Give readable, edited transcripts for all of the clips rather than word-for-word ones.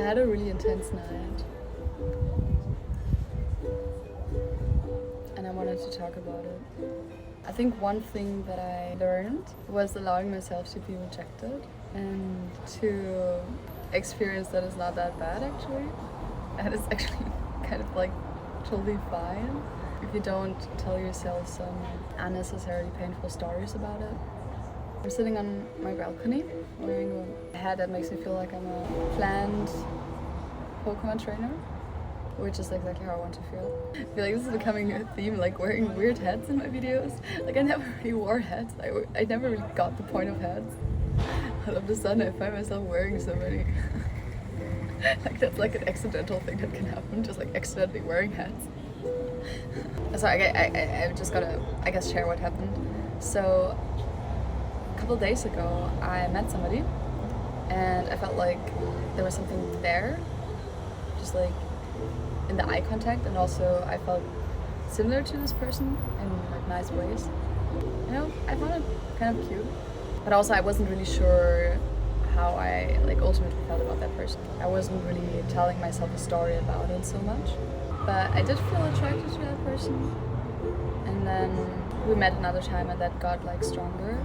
had a really intense night. And I wanted to talk about it. I think one thing that I learned was allowing myself to be rejected and to experience that it's not that bad actually. And it's actually kind of like totally fine if you don't tell yourself some unnecessarily painful stories about it. I'm sitting on my balcony wearing a hat that makes me feel like I'm a planned Pokemon trainer, which is exactly how I want to feel. I feel like this is becoming a theme, like wearing weird hats in my videos. Like I never really wore hats. I never really got the point of hats. All of a sudden I find myself wearing so many. Like that's like an accidental thing that can happen, just like accidentally wearing hats. So I just gotta, I guess, share what happened. So a couple days ago I met somebody and I felt like there was something there, just like in the eye contact, and also I felt similar to this person in like nice ways. You know, I found it kind of cute, but also I wasn't really sure how I like ultimately felt about that person. I wasn't really telling myself a story about it so much, but I did feel attracted to that person. And then we met another time and that got like stronger,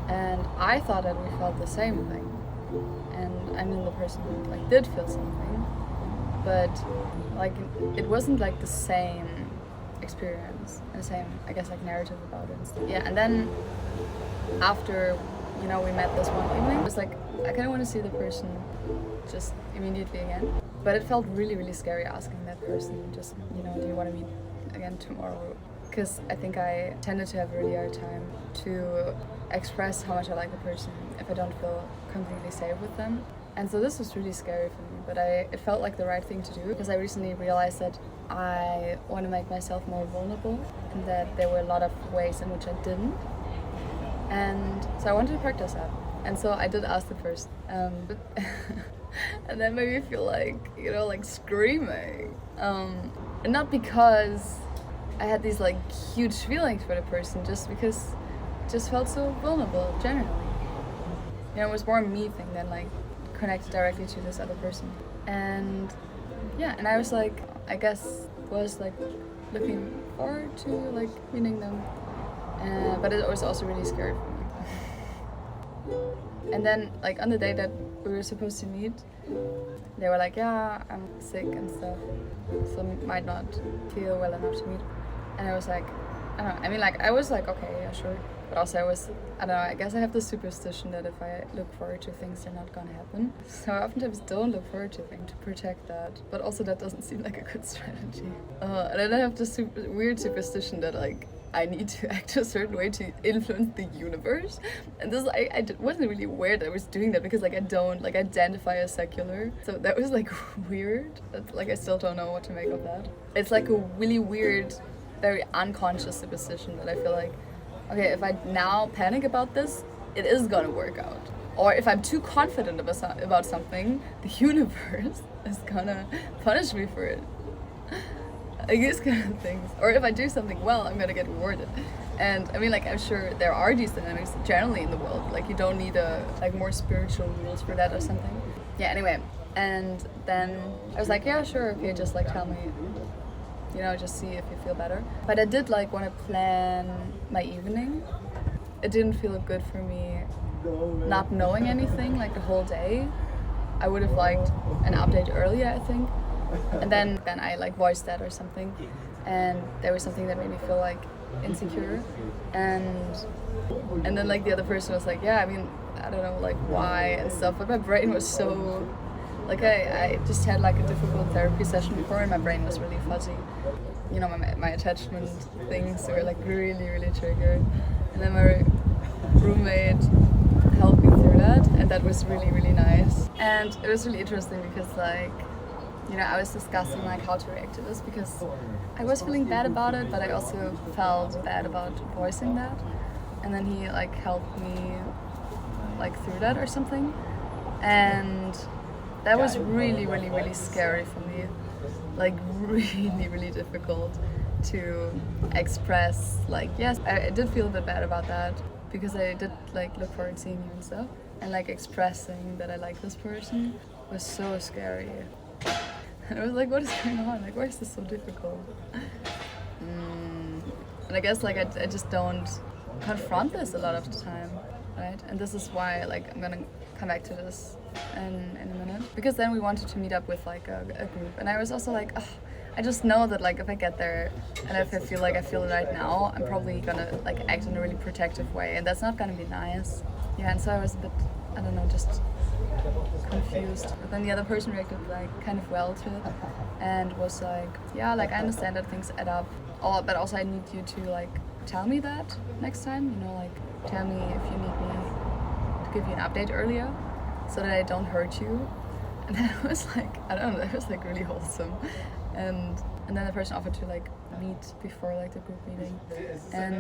and I thought that we felt the same thing, and I mean the person like did feel something, but like it wasn't like the same experience and the same, I guess, like narrative about it and stuff. Yeah, and then after, you know, we met this one evening, it was like I kind of want to see the person just immediately again, but it felt really, really scary asking that person just, you know, do you want to meet again tomorrow? Because I think I tended to have a really hard time to express how much I like the person if I don't feel completely safe with them. And so this was really scary for me, but it felt like the right thing to do, because I recently realized that I want to make myself more vulnerable and that there were a lot of ways in which I didn't. And so I wanted to practice that. And so I did ask the person. And that made me feel like, you know, like screaming. And not because I had these like huge feelings for the person, just because it just felt so vulnerable generally. You know, it was more a me thing than like connected directly to this other person. And yeah, and I was like, I guess was like looking forward to like meeting them. But it was also really scary for me. And then like on the day that we were supposed to meet, they were like, yeah, I'm sick and stuff, so might not feel well enough to meet. And I was like, I don't know, I mean, like I was like, okay, yeah, sure. But also I don't know, I guess I have this superstition that if I look forward to things, they're not gonna happen. So I oftentimes don't look forward to things to protect that. But also that doesn't seem like a good strategy. And then I have this weird superstition that like I need to act a certain way to influence the universe. And this, I wasn't really aware that I was doing that, because like I don't like identify as secular. So that was like weird. Like I still don't know what to make of that. It's like a really weird, very unconscious superstition that I feel like, okay, if I now panic about this, it is gonna work out. Or if I'm too confident about something, the universe is gonna punish me for it. Like these kind of things. Or if I do something well, I'm gonna get rewarded. And I mean, like, I'm sure there are these dynamics generally in the world. Like you don't need like more spiritual rules for that or something. Yeah, anyway. And then I was like, yeah, sure, okay, just like tell me, you know, just see if you feel better. But I did like want to plan my evening. It didn't feel good for me not knowing anything like the whole day. I would have liked an update earlier, I think. And then I like voiced that or something, and there was something that made me feel like insecure, and then like the other person was like, yeah, I mean, I don't know like why and stuff, but my brain was so like I just had like a difficult therapy session before, and my brain was really fuzzy. You know, my attachment things were like really, really triggered, and then my roommate helped me through that, and that was really, really nice. And it was really interesting because like, you know, I was discussing like how to react to this, because I was feeling bad about it, but I also felt bad about voicing that. And then he like helped me like through that or something. And that was really, really, really scary for me. Like really, really difficult to express. Like, yes, I did feel a bit bad about that, because I did like look forward to seeing you and stuff. and like expressing that I like this person was so scary. And I was like, what is going on? Like, why is this so difficult? And I guess like I just don't confront this a lot of the time, right? And this is why like I'm gonna come back to this in a minute, because then we wanted to meet up with like a group, and I was also like, oh, I just know that like if I get there and if I feel like I feel it right now, I'm probably gonna like act in a really protective way, and that's not gonna be nice. Yeah, and so I was a bit, I don't know, just confused. But then the other person reacted like kind of well to it and was like, yeah, like I understand that things add up, but also I need you to like tell me that next time, you know, like tell me if you need me to give you an update earlier so that I don't hurt you. And then I was like, I don't know, that was like really wholesome. And then the person offered to like meet before like the group meeting, and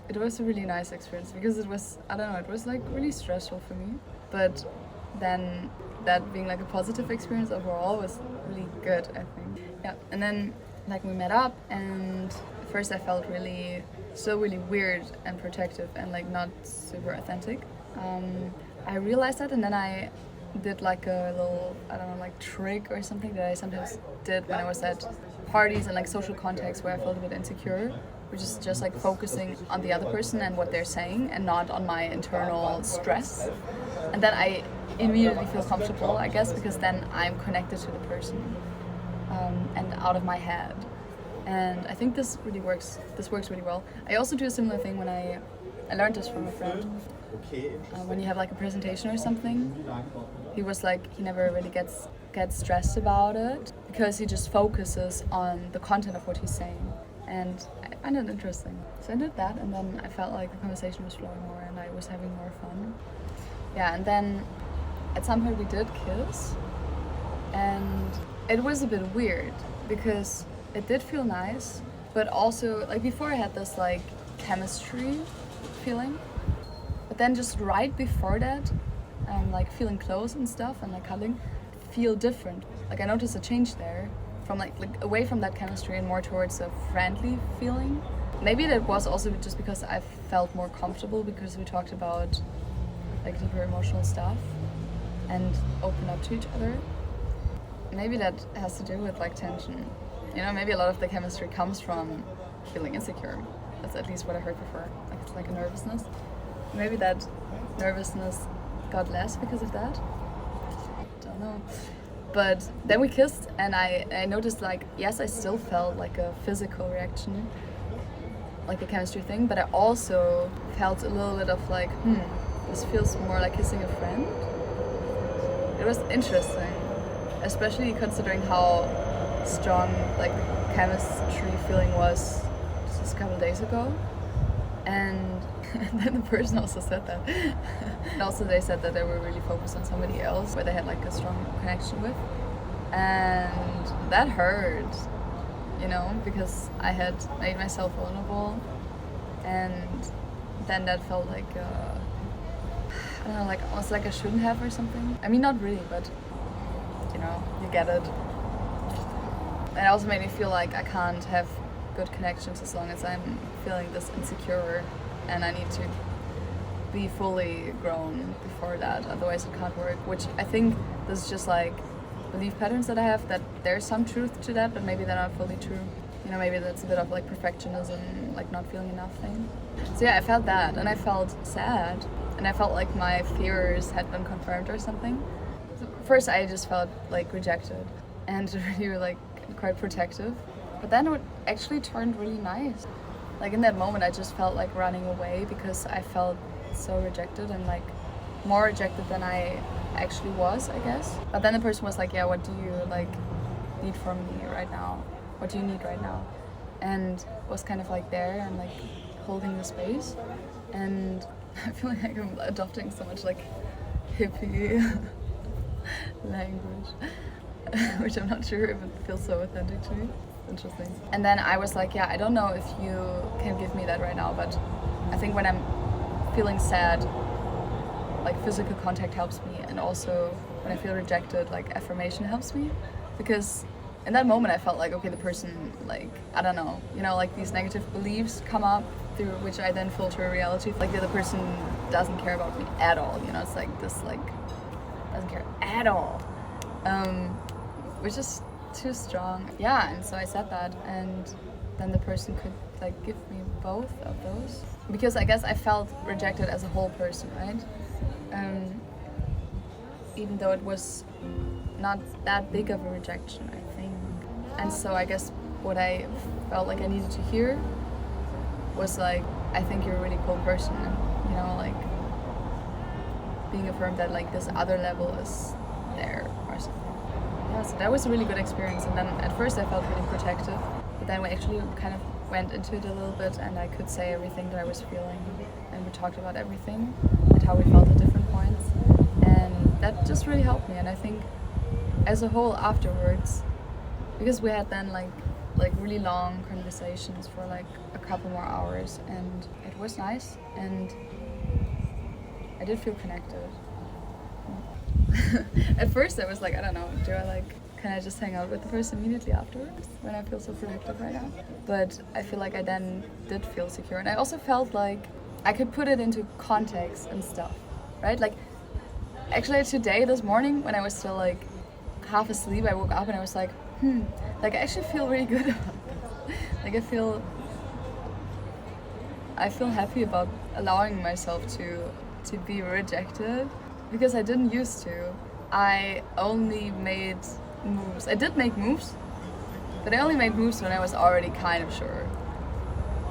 it was a really nice experience because it was, I don't know, it was like really stressful for me, but then that being like a positive experience overall was really good, I think. Yeah, and then like we met up, and at first I felt really weird and protective and like not super authentic. I realized that, and then I did like a little, I don't know, like trick or something that I sometimes did when I was at parties and like social contexts where I felt a bit insecure, which is just like focusing on the other person and what they're saying and not on my internal stress. And then I immediately feel comfortable, I guess, because then I'm connected to the person and out of my head. And I think this works really well. I also do a similar thing when I learned this from a friend. When you have like a presentation or something, he was like, he never really gets stressed about it because he just focuses on the content of what he's saying. And I find it interesting. So I did that, and then I felt like the conversation was flowing more and I was having more fun. Yeah, and then at some point we did kiss, and it was a bit weird because it did feel nice, but also like before I had this like chemistry feeling, but then just right before that, like feeling close and stuff and like cuddling, feel different. Like I noticed a change there from like away from that chemistry and more towards a friendly feeling. Maybe that was also just because I felt more comfortable because we talked about like deeper emotional stuff and opened up to each other. Maybe that has to do with like tension. You know, maybe a lot of the chemistry comes from feeling insecure. That's at least what I heard before. Like it's like a nervousness. Maybe that nervousness got less because of that. Don't know. But then we kissed, and I noticed like, yes, I still felt like a physical reaction, like a chemistry thing, but I also felt a little bit of like, this feels more like kissing a friend. It was interesting, especially considering how strong like the chemistry feeling was just a couple of days ago. And then the person also said that. And also they said that they were really focused on somebody else where they had like a strong connection with. And that hurt, you know, because I had made myself vulnerable. And then that felt like, I don't know, like almost like I shouldn't have or something. I mean, not really, but you know, you get it. And it also made me feel like I can't have good connections as long as I'm feeling this insecure, and I need to be fully grown before that, otherwise it can't work. Which I think this is just like belief patterns that I have, that there's some truth to that, but maybe they're not fully true. You know, maybe that's a bit of like perfectionism, like not feeling enough thing. So yeah, I felt that, and I felt sad, and I felt like my fears had been confirmed or something. So first I just felt like rejected and really like quite protective, but then it actually turned really nice. Like in that moment I just felt like running away because I felt so rejected, and like more rejected than I actually was, I guess. But then the person was like, yeah, what do you like need from me right now? What do you need right now? And was kind of like there and like holding the space. And I feel like I'm adopting so much like hippie language, which I'm not sure if it feels so authentic to me. Interesting. And then I was like, yeah, I don't know if you can give me that right now, but I think when I'm feeling sad, like physical contact helps me, and also when I feel rejected, like affirmation helps me, because in that moment I felt like, okay, the person, like, I don't know, you know, like these negative beliefs come up through which I then filter a reality. Like the other person doesn't care about me at all, you know, it's like this, like, doesn't care at all, which is too strong. Yeah, and so I said that, and then the person could like give me both of those, because I guess I felt rejected as a whole person, right? Even though it was not that big of a rejection, I think. And so I guess what I felt like I needed to hear was like, I think you're a really cool person, and you know, like being affirmed that like this other level is there or something. Yeah, so that was a really good experience. And then at first I felt really protective, but then we actually kind of went into it a little bit, and I could say everything that I was feeling, and we talked about everything and how we felt at different points, and that just really helped me. And I think as a whole afterwards, because we had then like really long conversations for like a couple more hours, and it was nice, and I did feel connected. At first I was like, I don't know, can I just hang out with the person immediately afterwards when I feel so protected right now? But I feel like I then did feel secure, and I also felt like I could put it into context and stuff, right? Like actually today, this morning, when I was still like half asleep, I woke up and I was like, like I actually feel really good about this. Like I feel happy about allowing myself to be rejected, because I didn't used to. I only made moves. I did make moves, but I only made moves when I was already kind of sure,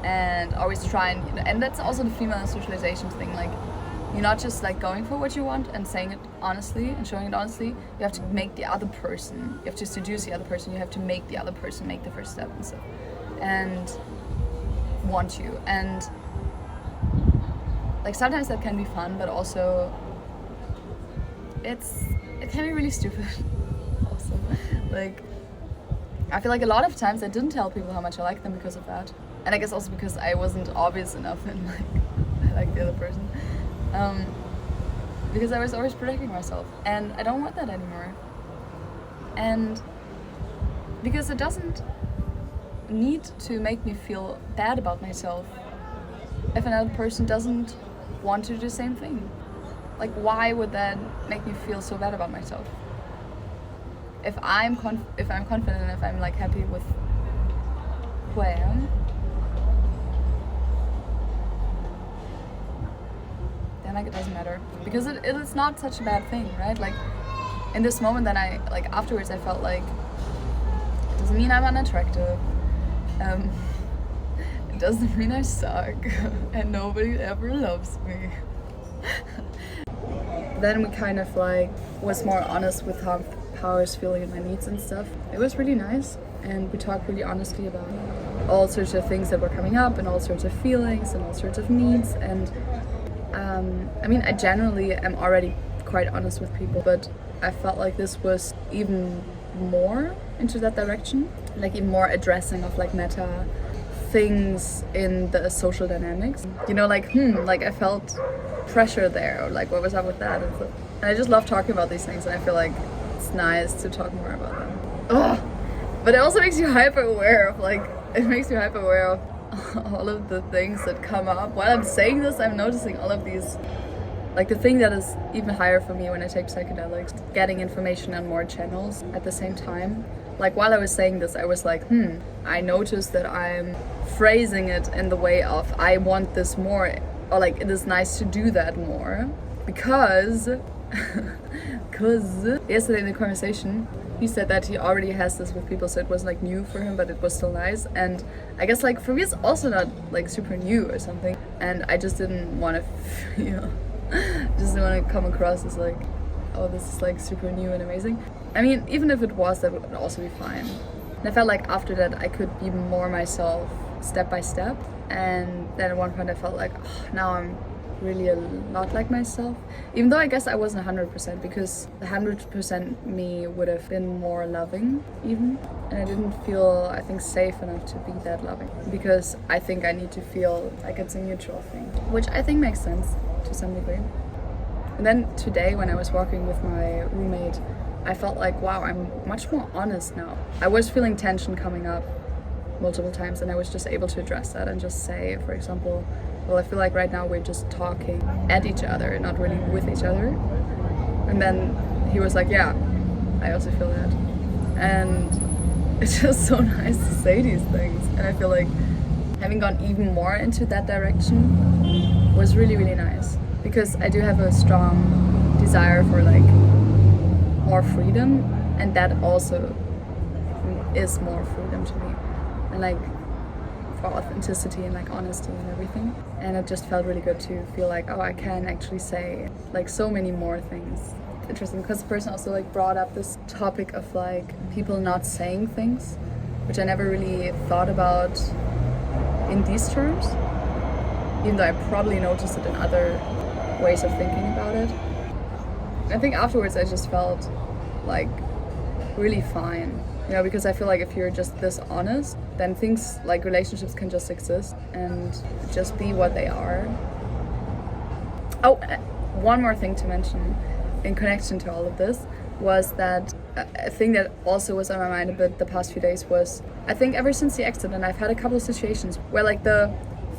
and always trying, you know, and that's also the female socialization thing, like you're not just like going for what you want and saying it honestly and showing it honestly. You have to make the other person, you have to seduce the other person, you have to make the other person make the first step and stuff, and want you. And like sometimes that can be fun, but also it can be really stupid also. Like I feel like a lot of times I didn't tell people how much I like them because of that, and I guess also because I wasn't obvious enough in like I like the other person, because I was always protecting myself, and I don't want that anymore. And because it doesn't need to make me feel bad about myself if another person doesn't want to do the same thing. Like why would that make me feel so bad about myself? If I'm confident and if I'm like happy with who I am, then like it doesn't matter, because it is not such a bad thing, right? Like in this moment, then I like afterwards I felt like it doesn't mean I'm unattractive, it doesn't mean I suck and nobody ever loves me. Then we kind of like was more honest with how I was feeling and my needs and stuff. It was really nice, and we talked really honestly about all sorts of things that were coming up, and all sorts of feelings and all sorts of needs. And I mean, I generally am already quite honest with people, but I felt like this was even more into that direction, like even more addressing of like meta things in the social dynamics, you know, like like I felt pressure there, or like what was up with that, and I just love talking about these things, and I feel like it's nice to talk more about them. But it also makes you hyper aware of all of the things that come up. While I'm saying this, I'm noticing all of these, like the thing that is even higher for me when I take psychedelics, getting information on more channels at the same time. Like while I was saying this, I was like, I noticed that I'm phrasing it in the way of I want this more, or like it is nice to do that more, because yesterday in the conversation he said that he already has this with people, so it was like new for him, but it was still nice. And I guess like for me it's also not like super new or something, and I just didn't want to, you know, just didn't want to come across as like, oh, this is like super new and amazing. I mean, even if it was, that would also be fine. And I felt like after that I could be more myself step by step, and then at one point I felt like, now I'm really a lot like myself, even though I guess I wasn't 100%, because the 100% me would have been more loving even, and I didn't feel, I think, safe enough to be that loving, because I think I need to feel like it's a mutual thing, which I think makes sense to some degree. And then today when I was walking with my roommate, I felt like, wow, I'm much more honest now. I was feeling tension coming up, multiple times, and I was just able to address that and just say, for example, well, I feel like right now we're just talking at each other, not really with each other. And then he was like, yeah, I also feel that. And it's just so nice to say these things. And I feel like having gone even more into that direction was really, really nice, because I do have a strong desire for like more freedom, and that also is more freedom to me, and like for authenticity and like honesty and everything. And it just felt really good to feel like, oh, I can actually say like so many more things. Interesting, because the person also like brought up this topic of like people not saying things, which I never really thought about in these terms, even though I probably noticed it in other ways of thinking about it. I think afterwards I just felt like really fine, you know, because I feel like if you're just this honest, then things like relationships can just exist and just be what they are. Oh, one more thing to mention in connection to all of this was that a thing that also was on my mind a bit the past few days was, I think ever since the accident, I've had a couple of situations where like the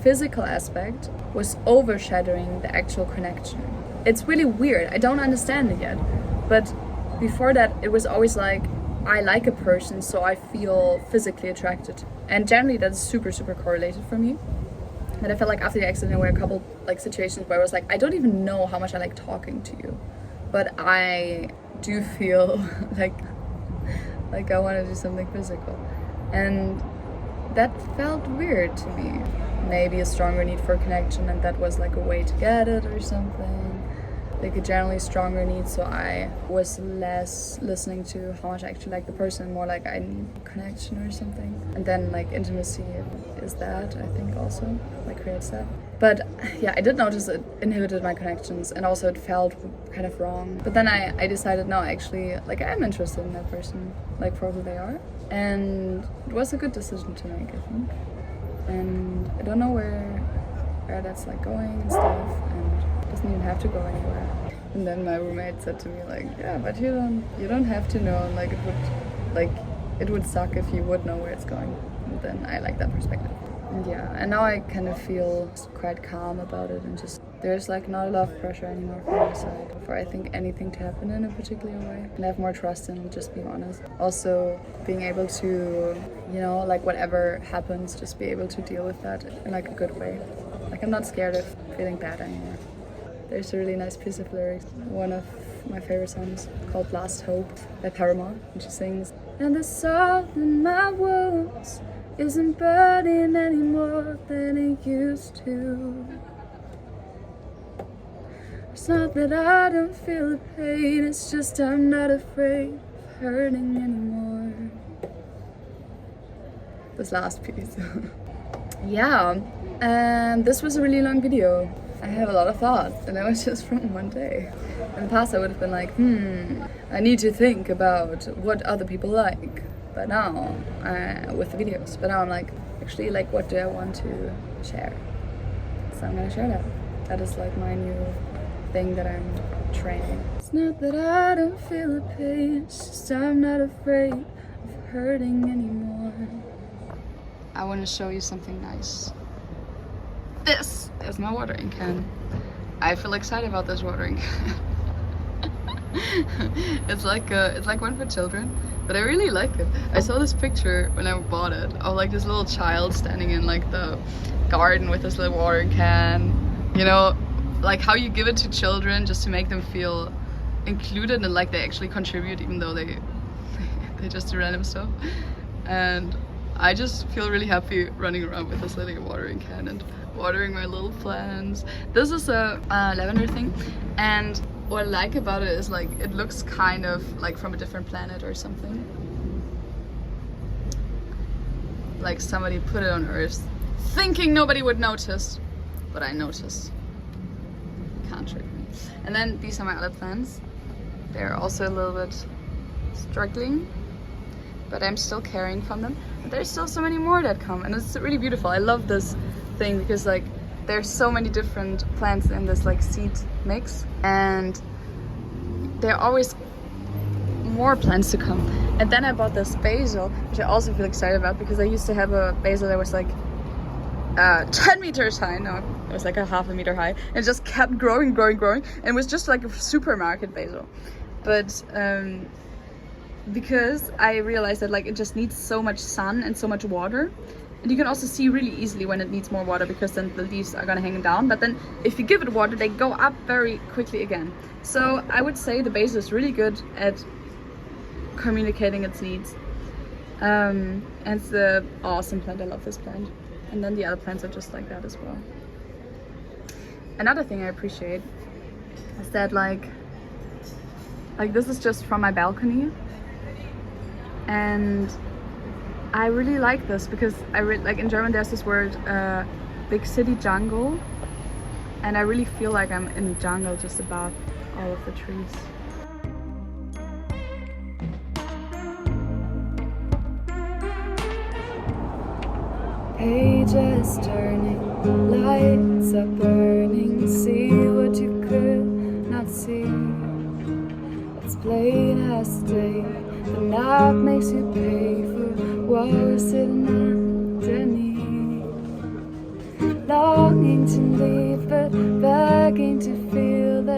physical aspect was overshadowing the actual connection. It's really weird. I don't understand it yet. But before that, it was always like, I like a person, so I feel physically attracted. And generally that's super, super correlated for me. And I felt like after the accident, there were a couple like situations where I was like, I don't even know how much I like talking to you, but I do feel like I want to do something physical. And that felt weird to me. Maybe a stronger need for connection, and that was like a way to get it or something. Like a generally stronger need, so I was less listening to how much I actually like the person, more like I need connection or something. And then like intimacy is that, I think, also like creates that. But yeah, I did notice it inhibited my connections, and also it felt kind of wrong. But then I decided, no, actually, like I'm interested in that person, like for who they are. And it was a good decision to make, I think. And I don't know where that's like going and stuff, and it doesn't even have to go anywhere. And then my roommate said to me like, yeah, but you don't have to know, and like it would suck if you would know where it's going. And then I like that perspective. And yeah, and now I kind of feel quite calm about it, and just there's like not a lot of pressure anymore from my side for I think anything to happen in a particular way, and I have more trust in just being honest. Also being able to, you know, like whatever happens, just be able to deal with that in like a good way. Like I'm not scared of feeling bad anymore. There's a really nice piece of lyrics, one of my favorite songs called Last Hope by Paramore, and she sings, and the salt in my wounds isn't burning any more than it used to. It's not that I don't feel the pain, it's just I'm not afraid of hurting anymore. This last piece. Yeah, and this was a really long video. I have a lot of thoughts, and it was just from one day. In the past I would have been like, I need to think about what other people like. But now, with the videos, but now I'm like, actually, like, what do I want to share? So I'm gonna share that. That is like my new thing that I'm training. It's not that I don't feel the pain, it's just I'm not afraid of hurting anymore. I want to show you something nice. This is my watering can. I feel excited about this watering can. It's like one for children, but I really like it. I saw this picture when I bought it of like this little child standing in like the garden with this little watering can. You know, like how you give it to children just to make them feel included and like they actually contribute, even though they just do random stuff. And I just feel really happy running around with this little watering can and watering my little plants. This is a lavender thing, and what I like about it is like it looks kind of like from a different planet or something. Like somebody put it on Earth thinking nobody would notice, but I noticed. Can't trick me. And then these are my other plants. They're also a little bit struggling, but I'm still caring from them. And there's still so many more that come, and it's really beautiful. I love this thing because like there's so many different plants in this like seed mix, and they're always more plants to come. And then I bought this basil, which I also feel excited about because I used to have a basil that was like 10 meters high. No, it was like a half a meter high. And it just kept growing. And it was just like a supermarket basil. But because I realized that like it just needs so much sun and so much water. And you can also see really easily when it needs more water because then the leaves are gonna hang down. But then if you give it water, they go up very quickly again. So I would say the basil is really good at communicating its needs. And it's an awesome plant. I love this plant. And then the other plants are just like that as well. Another thing I appreciate is that like this is just from my balcony. And I really like this because like in German there's this word big city jungle, and I really feel like I'm in the jungle just above all of the trees. Pages turning, lights are burning, see what you could not see. It's plain as day, the night makes you pay for what we're sitting underneath. Longing to leave, but begging to feel that